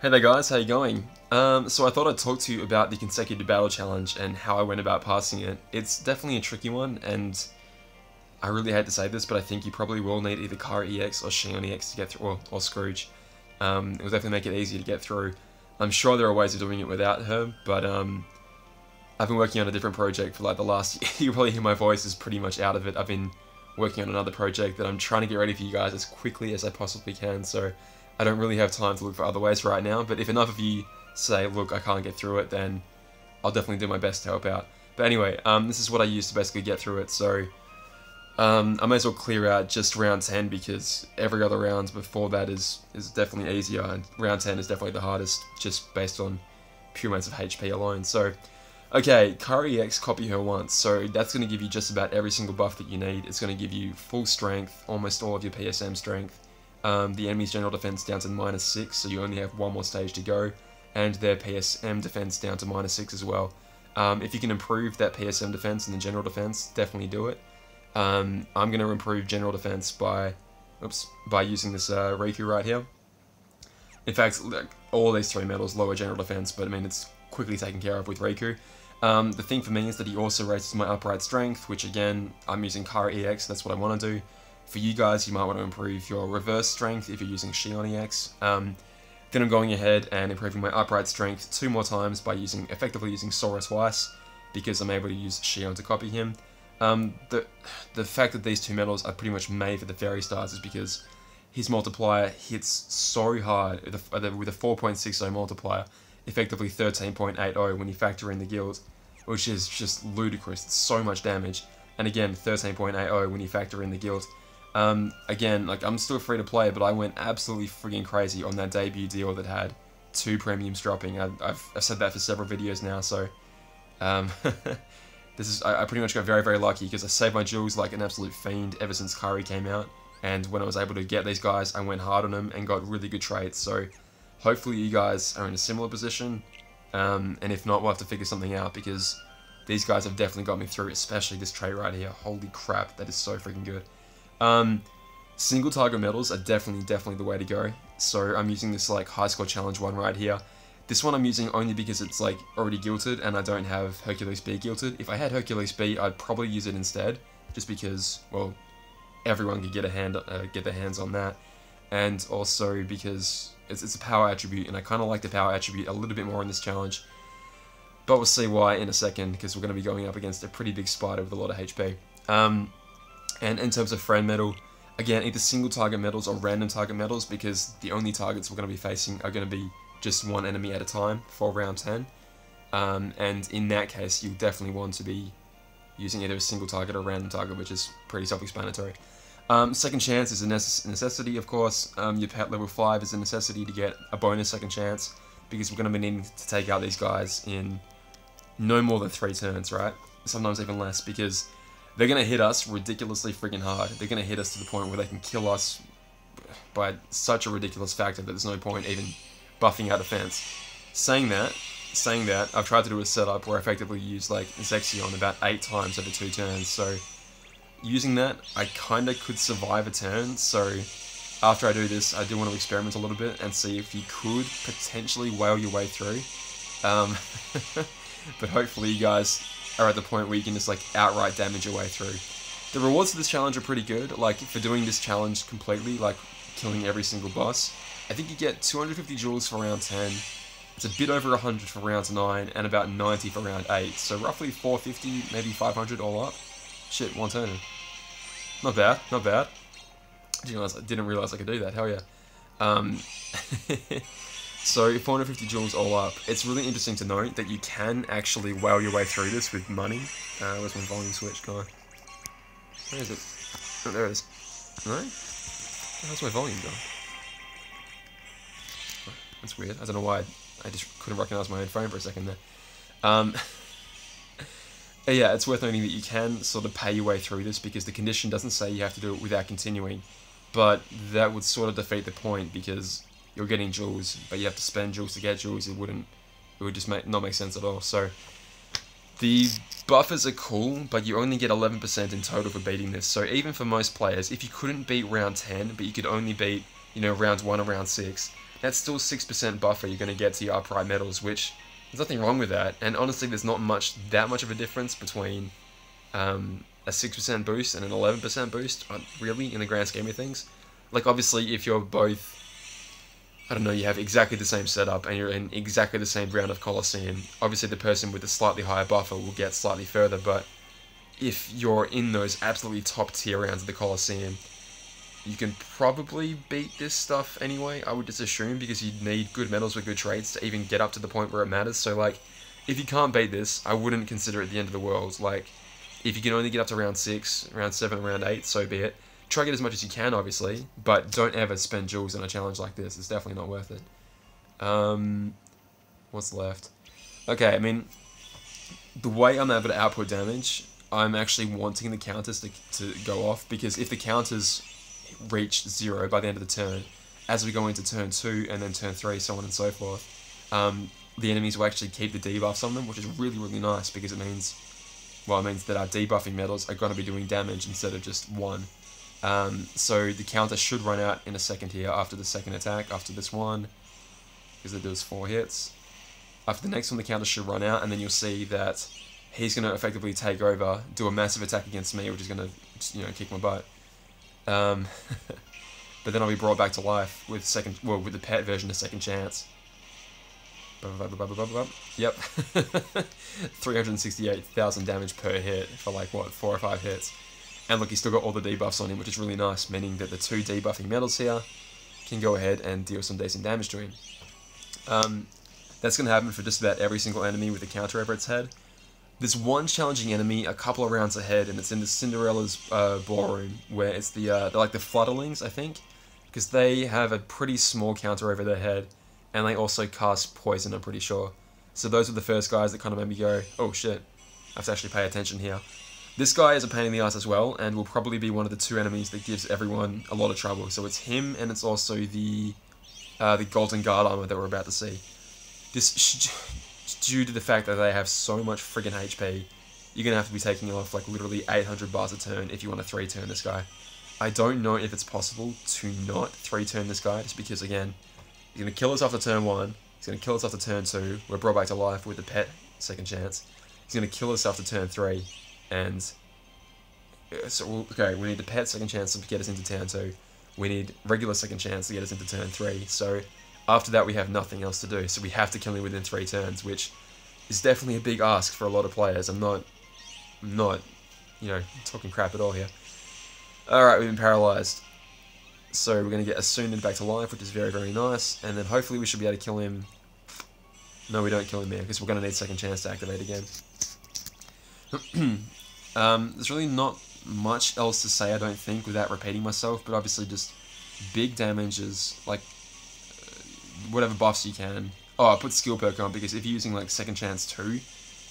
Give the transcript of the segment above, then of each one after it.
Hey there guys, how you going? So I thought I'd talk to you about the consecutive battle challenge and how I went about passing it. It's definitely a tricky one, and I really hate to say this, but I think you probably will need either KHUx or Shion EX to get through, or Scrooge. It will definitely make it easier to get through. I'm sure there are ways of doing it without her, but I've been working on a different project for like the last year. You probably hear my voice is pretty much out of it. I've been working on another project that I'm trying to get ready for you guys as quickly as I possibly can, so I don't really have time to look for other ways right now, but if enough of you say, look, I can't get through it, then I'll definitely do my best to help out. But anyway, this is what I used to basically get through it, so I may as well clear out just round 10 because every other round before that is definitely easier, and round 10 is definitely the hardest just based on pure amounts of HP alone. So, okay, KHUx, copy her once, so that's going to give you just about every single buff that you need. It's going to give you full strength, almost all of your PSM strength. The enemy's general defense down to -6, so you only have one more stage to go, and their PSM defense down to -6 as well. If you can improve that PSM defense and the general defense, definitely do it. I'm going to improve general defense by using this Riku right here. In fact, all these three medals lower general defense, but I mean it's quickly taken care of with Riku. The thing for me is that he also raises my upright strength, which again, I'm using KHUx, that's what I want to do. For you guys, you might want to improve your reverse strength if you're using Shion EX. Then I'm going ahead and improving my upright strength 2 more times by effectively using Sora twice, because I'm able to use Shion to copy him. The fact that these two medals are pretty much made for the Fairy Stars is because his multiplier hits so hard with a 4.60 multiplier, effectively 13.80 when you factor in the guild, which is just ludicrous. It's so much damage. And again, 13.80 when you factor in the guild. Again, like, I'm still free to play, but I went absolutely frigging crazy on that debut deal that had 2 premiums dropping. I've said that for several videos now, so I pretty much got very, very lucky because I saved my jewels like an absolute fiend ever since Kari came out, and when I was able to get these guys, I went hard on them and got really good trades. So hopefully you guys are in a similar position, and if not, we'll have to figure something out because these guys have definitely got me through, especially this trait right here. Holy crap, that is so freaking good. Single target medals are definitely the way to go. So I'm using this like high score challenge one right here. This one I'm using only because it's like already guilted and I don't have Hercules B guilted. If I had Hercules B, I'd probably use it instead, just because, well, everyone could get their hands on that, and also because it's a power attribute, and I kind of like the power attribute a little bit more in this challenge. But we'll see why in a second, because we're going to be going up against a pretty big spider with a lot of HP. And in terms of friend medal, again, either single target medals or random target medals, because the only targets we're going to be facing are going to be just one enemy at a time for round 10. And in that case, you definitely want to be using either a single target or random target, which is pretty self-explanatory. Second chance is a necessity, of course. Your pet level 5 is a necessity to get a bonus second chance, because we're going to be needing to take out these guys in no more than 3 turns, right? Sometimes even less, because they're going to hit us ridiculously freaking hard. They're going to hit us to the point where they can kill us by such a ridiculous factor that there's no point even buffing our defense. Saying that, I've tried to do a setup where I effectively use like Zexion about 8 times over 2 turns, so using that, I kind of could survive a turn. So after I do this, I do want to experiment a little bit and see if you could potentially whale your way through. But hopefully you guys are at the point where you can just like outright damage your way through. The rewards for this challenge are pretty good. Like, for doing this challenge completely, like killing every single boss, I think you get 250 jewels for round 10, it's a bit over 100 for round 9, and about 90 for round 8, so roughly 450, maybe 500 all up. Shit, one turn. Not bad, not bad. Didn't realize I could do that, hell yeah. So 450 jewels all up. It's really interesting to note that you can actually whale your way through this with money. Where's my volume switch gone? Where is it? Oh, there it is. No? How's my volume gone? That's weird. I don't know why I just couldn't recognize my own phone for a second there. Yeah, it's worth noting that you can sort of pay your way through this, because the condition doesn't say you have to do it without continuing, but that would sort of defeat the point, because you're getting jewels, but you have to spend jewels to get jewels. It would just not make sense at all. So the buffers are cool, but you only get 11% in total for beating this. So even for most players, if you couldn't beat round 10, but you could only beat, you know, round 1 or round 6, that's still 6% buffer you're going to get to your upright medals, which there's nothing wrong with that. And honestly, there's not that much of a difference between a 6% boost and an 11% boost, really, in the grand scheme of things. Like, obviously, if you're both, I don't know, you have exactly the same setup and you're in exactly the same round of Colosseum, obviously the person with the slightly higher buffer will get slightly further, but if you're in those absolutely top tier rounds of the Colosseum, you can probably beat this stuff anyway, I would just assume, because you need good medals with good traits to even get up to the point where it matters. So, like, if you can't beat this, I wouldn't consider it the end of the world. Like, if you can only get up to round 6, round 7, round 8, so be it. Try to get as much as you can, obviously, but don't ever spend jewels on a challenge like this. It's definitely not worth it. What's left? Okay, I mean, the way I'm able to output damage, I'm actually wanting the counters to go off, because if the counters reach 0 by the end of the turn, as we go into turn 2 and then turn 3, so on and so forth, the enemies will actually keep the debuffs on them, which is really, really nice, because it means that our debuffing medals are going to be doing damage instead of just 1. So the counter should run out in a second here after the second attack, after this one, because it does 4 hits. After the next one, the counter should run out, and then you'll see that he's going to effectively take over, do a massive attack against me, which is going to, kick my butt. But then I'll be brought back to life with with the pet version of Second Chance. Yep. 368,000 damage per hit for like, 4 or 5 hits. And look, he's still got all the debuffs on him, which is really nice, meaning that the 2 debuffing medals here can go ahead and deal some decent damage to him. That's going to happen for just about every single enemy with a counter over its head. There's one challenging enemy a couple of rounds ahead, and it's in the Cinderella's ballroom, where it's they're like the Flutterlings, I think, because they have a pretty small counter over their head, and they also cast poison, I'm pretty sure. So those are the first guys that kind of made me go, oh shit, I have to actually pay attention here. This guy is a pain in the ass as well, and will probably be one of the 2 enemies that gives everyone a lot of trouble. So it's him, and it's also the Golden Guard armor that we're about to see. This, due to the fact that they have so much friggin' HP, you're gonna have to be taking off like literally 800 bars a turn if you want to 3-turn this guy. I don't know if it's possible to not 3-turn this guy, just because, again, he's gonna kill us after turn 1, he's gonna kill us after turn 2, we're brought back to life with the pet Second Chance, he's gonna kill us after turn 3, and so, okay, we need the pet Second Chance to get us into turn 2, we need regular Second Chance to get us into turn 3, so after that we have nothing else to do, so we have to kill him within 3 turns, which is definitely a big ask for a lot of players. I'm not, talking crap at all here. Alright, we've been paralyzed. So we're going to get Asunded back to life, which is very, very nice, and then hopefully we should be able to kill him. No, we don't kill him there, because we're going to need Second Chance to activate again. There's really not much else to say, I don't think, without repeating myself, but obviously just big damage is, like, whatever buffs you can. Oh, I put skill perk on, because if you're using like Second Chance 2,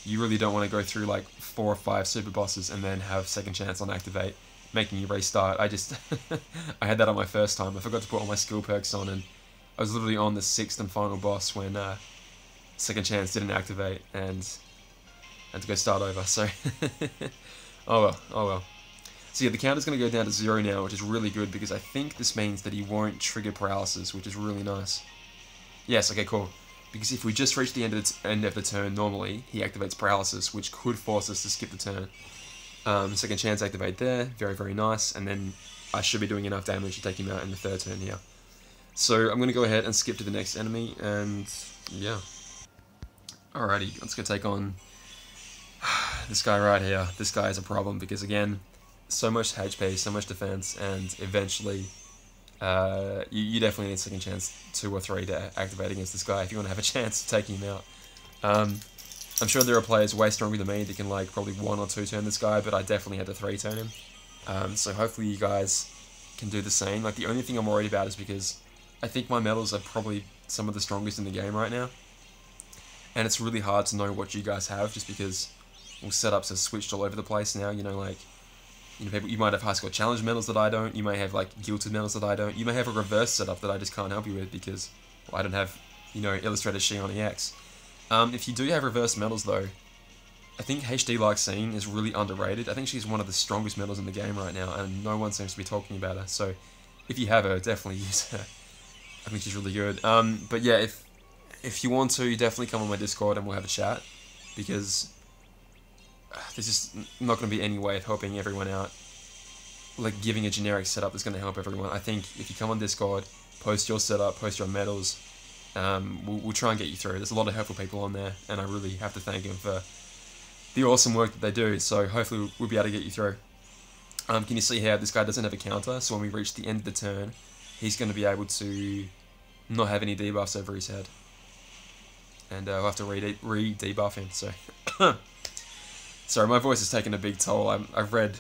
you really don't want to go through like 4 or 5 super bosses and then have Second Chance on activate, making you restart. I had that on my first time. I forgot to put all my skill perks on, and I was literally on the 6th and final boss when Second Chance didn't activate, and I had to go start over, so oh well. So yeah, the counter's going to go down to 0 now, which is really good, because I think this means that he won't trigger paralysis, which is really nice. Yes, okay, cool. Because if we just reach the end of the turn normally, he activates paralysis, which could force us to skip the turn. Second Chance activate there, very, very nice, and then I should be doing enough damage to take him out in the 3rd turn here. So I'm going to go ahead and skip to the next enemy, and yeah. Alrighty, let's go take on this guy right here. This guy is a problem, because again, so much HP, so much defense, and eventually you definitely need Second Chance 2 or 3 to activate against this guy if you want to have a chance to take him out. I'm sure there are players way stronger than me that can like probably 1 or 2 turn this guy, but I definitely had to 3-turn him. So hopefully you guys can do the same. Like, the only thing I'm worried about is because I think my medals are probably some of the strongest in the game right now, and it's really hard to know what you guys have, just because setups have switched all over the place now. People, you might have high score challenge medals that I don't, you may have like guilted medals that I don't, you may have a reverse setup that I just can't help you with because I don't have, Illustrator Shion EX. If you do have reverse medals though, I think HD Like Scene is really underrated. I think she's one of the strongest medals in the game right now, and no one seems to be talking about her, so if you have her, definitely use her. I think she's really good. But yeah, if you want to, definitely come on my Discord and we'll have a chat, because there's just not going to be any way of helping everyone out. Like giving a generic setup that's going to help everyone. I think if you come on Discord, post your setup, post your medals, we'll try and get you through. There's a lot of helpful people on there, and I really have to thank them for the awesome work that they do. So hopefully we'll be able to get you through. Can you see how this guy doesn't have a counter? So when we reach the end of the turn, he's going to be able to not have any debuffs over his head, and I'll have to re-debuff him. So sorry, my voice is taking a big toll. I've read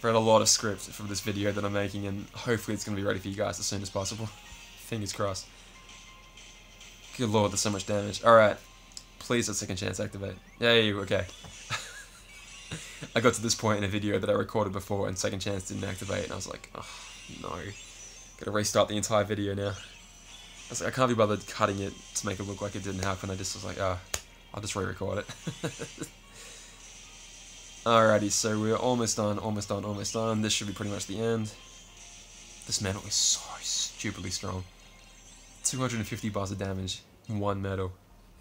a lot of script from this video that I'm making, and hopefully it's going to be ready for you guys as soon as possible. Fingers crossed. Good lord, there's so much damage. Alright, please let second chance activate. Yay, okay. I got to this point in a video that I recorded before and second chance didn't activate, and I was like, oh no. Gotta restart the entire video now. I was like, I can't be bothered cutting it to make it look like it didn't happen. I just was like, oh, I'll just re-record it. Alrighty, so we're almost done. This should be pretty much the end. This medal is so stupidly strong. 250 bars of damage, 1 medal.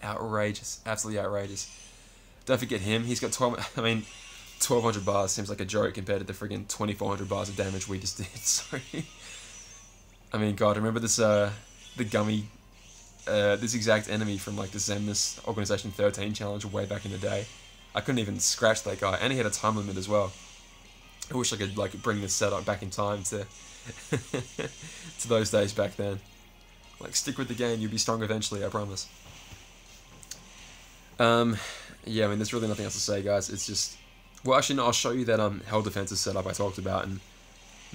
Outrageous, absolutely outrageous. Don't forget him, he's got 1200 bars seems like a joke compared to the friggin' 2400 bars of damage we just did, so... I mean, God, remember this, the gummy, this exact enemy from like the Zemnis Organization 13 challenge way back in the day? I couldn't even scratch that guy, and he had a time limit as well. I wish I could like bring this setup back in time to to those days back then. Like, stick with the game, you'll be strong eventually, I promise. Yeah, I mean, there's really nothing else to say, guys. It's just, well, actually, no, I'll show you that hell defensive setup I talked about, and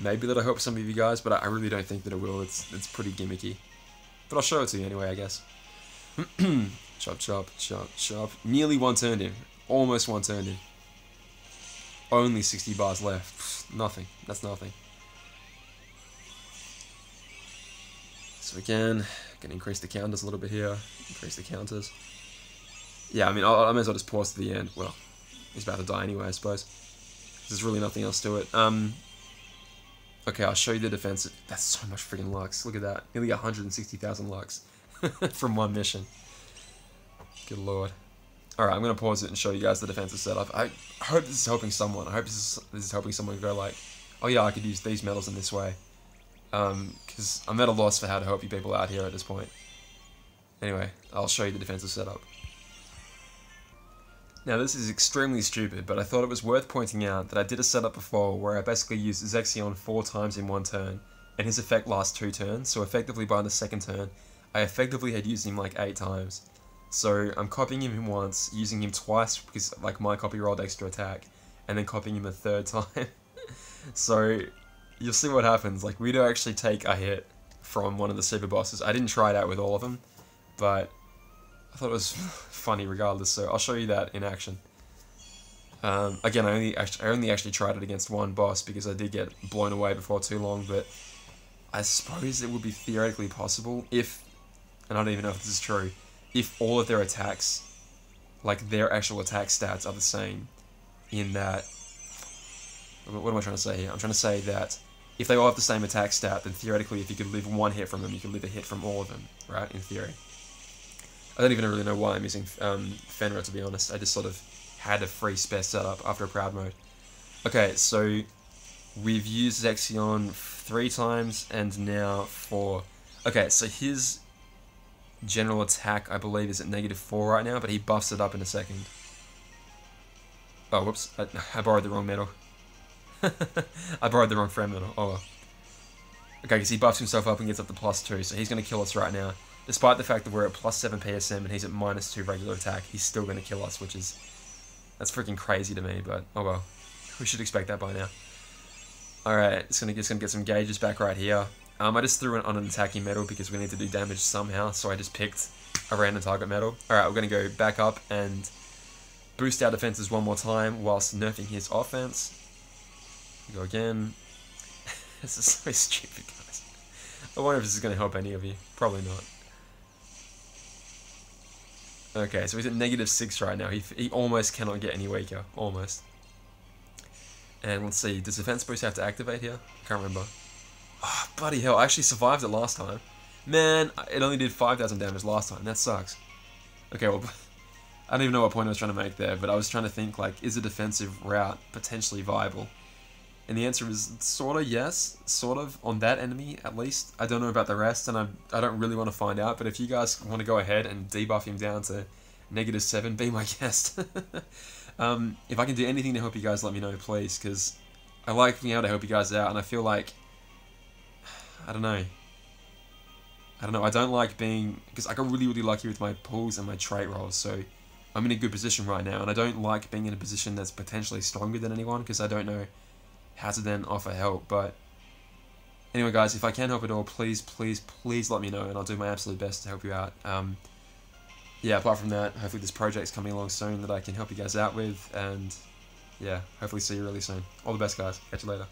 maybe that'll help some of you guys, but I really don't think that it will. It's pretty gimmicky, but I'll show it to you anyway, I guess. Chop, chop, chop, chop. Nearly one-turned him. Almost one-turned him. Only 60 bars left. Nothing. That's nothing. So again, can increase the counters a little bit here. Increase the counters. Yeah, I mean, I may as well just pause to the end. Well, he's about to die anyway, I suppose. There's really nothing else to it. Okay, I'll show you the defensive. That's so much freaking lux. Look at that. Nearly 160,000 lux from one mission. Good lord. Alright, I'm going to pause it and show you guys the defensive setup. I hope this is helping someone. I hope this is helping someone go like, oh yeah, I could use these medals in this way. Because I'm at a loss for how to help you people out here at this point. Anyway, I'll show you the defensive setup. Now this is extremely stupid, but I thought it was worth pointing out that I did a setup before where I basically used Zexion 4 times in one turn, and his effect lasts 2 turns, so effectively by the second turn, I effectively had used him like 8 times. So I'm copying him once, using him twice because like my copy rolled extra attack, and then copying him a 3rd time. So you'll see what happens. Like, we do actually take a hit from one of the super bosses. I didn't try it out with all of them, but I thought it was funny regardless, so I'll show you that in action. Again, I only actually tried it against one boss because I did get blown away before too long, but I suppose it would be theoretically possible if, and I don't even know if this is true, if all of their attacks, like their actual attack stats are the same, in that, what am I trying to say here? I'm trying to say that if they all have the same attack stat, then theoretically if you could live one hit from them, you could live a hit from all of them, right, in theory. I don't even really know why I'm using Fenrir, to be honest. I just sort of had a free spare setup after a proud mode. Okay, so we've used Zexion 3 times and now 4. Okay, so his general attack, I believe, is at -4 right now, but he buffs it up in a second. Oh, whoops. I borrowed the wrong medal. I borrowed the wrong friend medal. Oh well. Okay, because he buffs himself up and gets up to +2, so he's going to kill us right now. Despite the fact that we're at +7 PSM and he's at -2 regular attack, he's still going to kill us, which is... that's freaking crazy to me, but oh well. We should expect that by now. Alright, it's gonna get some gauges back right here. I just threw it on an attacking medal because we need to do damage somehow, so I just picked a random target medal. Alright, we're going to go back up and boost our defenses one more time whilst nerfing his offense. Go again. This is so stupid, guys. I wonder if this is going to help any of you. Probably not. Okay, so he's at -6 right now. He almost cannot get any weaker. Almost. And let's see, does defense boost have to activate here? I can't remember. Oh, bloody hell, I actually survived it last time. Man, it only did 5,000 damage last time. That sucks. Okay, well, I don't even know what point I was trying to make there, but I was trying to think, like, is a defensive route potentially viable? And the answer is sort of yes, sort of, on that enemy at least. I don't know about the rest, and I don't really want to find out, but if you guys want to go ahead and debuff him down to -7, be my guest. If I can do anything to help you guys, let me know, please, because I like being able to help you guys out, and I feel like, I don't know, I don't like being, because I got really, really lucky with my pulls and my trait rolls, so I'm in a good position right now, and I don't like being in a position that's potentially stronger than anyone, because I don't know how to then offer help. But anyway, guys, if I can help at all, please, please, please let me know, and I'll do my absolute best to help you out. Yeah, apart from that, hopefully this project's coming along soon that I can help you guys out with, and yeah, hopefully see you really soon. All the best, guys. Catch you later.